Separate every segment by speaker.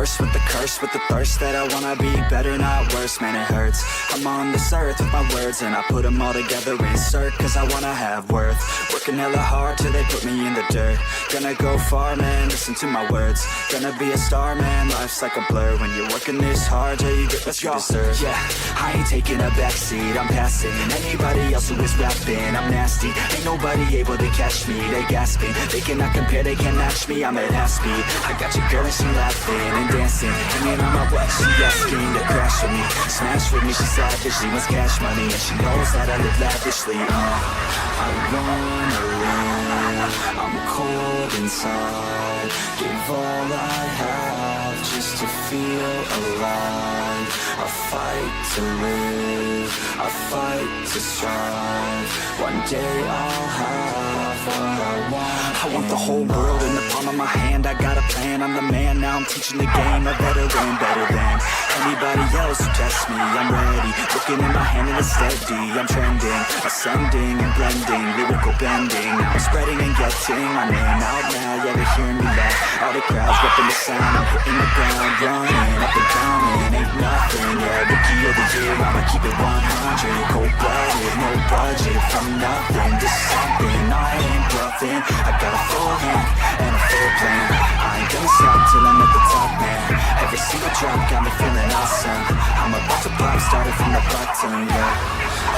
Speaker 1: verse with the curse, with the thirst that I wanna be better, not worse. Man, it hurts. I'm on this earth with my words, and I put them all together, insert, cause I wanna have worth. Working hella hard till they put me in the dirt. Gonna go far, man, listen to my words. Gonna be a star, man, life's like a blur. When you're working this hard, yeah, you get what you deserve. Yeah, I ain't taking a backseat, I'm passing anybody else who is rapping. I'm nasty, ain't nobody able to catch me. They gasping, they cannot compare, they can't match me. I'm at half speed, I got your girl and she laughing and dancing, hanging on my butt, she asking to crash with me, smash with me. She savage, she wants cash money, and she knows that I live lavishly. I wanna live, I'm cold inside. Give all I have just to feel alive. I fight to live, I fight to strive. One day I'll have what I want. I want the whole world in the palm of my hand. I got a plan, I'm the man. Now I'm teaching the game, a veteran, better than anybody else who tests me. I'm ready, looking in my hand and it's steady. I'm trending, ascending and blending, lyrical bending. Now I'm spreading and getting my name out now. Yeah, they're hearing me back. All the crowds repping the sound. I'm hitting the ground, running up and coming. Ain't nothing, yeah, rookie of the year. I'ma keep it 100, cold-blooded, no budget. From nothing to something, I ain't bluffing. I got a full hand and a full plan. I ain't gonna stop till I'm at the top, man. Every single drop got me feeling awesome. I'm about to pop, started from the bottom, yeah.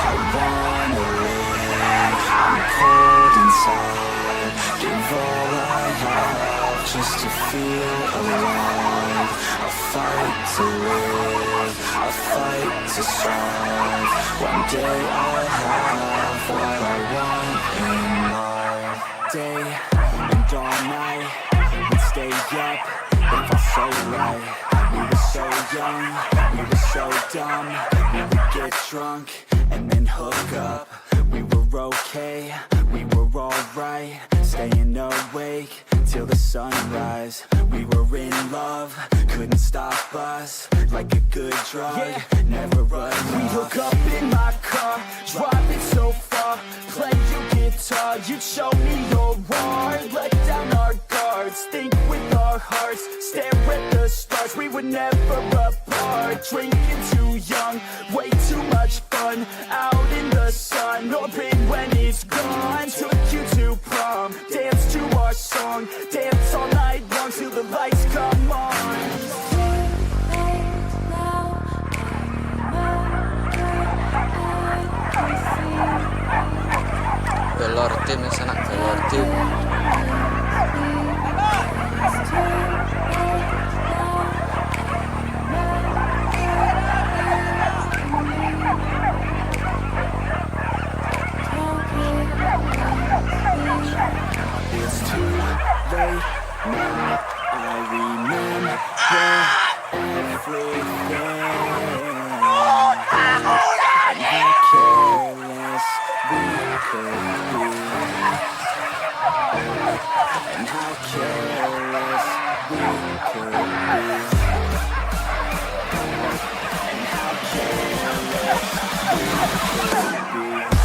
Speaker 1: I wanna live, I'm cold inside. Give all I have just to feel alive. I fight to live, I fight to strive. One day I'll have what I want in life. Day and all night, we'd stay up, it felt so right. We were so young, we were so dumb. We would get drunk and then hook up. We were okay, we were alright. Staying awake till the sunrise. We were in love, couldn't stop us. Like a good drug, yeah. Never run. We hook up in my car, driving so far. Play your guitar, you'd show me your art. Let down our guards, think with our hearts. Stare at the stars, we were never apart. Drinking too young, way too much fun. Out in the sun, orbit when it's gone. Took you to prom, dance to our song. Dance all night long till the lights come on.
Speaker 2: Pelor tim yang sana, Pelor tim.
Speaker 1: It's too late now, I remember everything. And how careless we could be. And how careless we could be. And how careless we could be.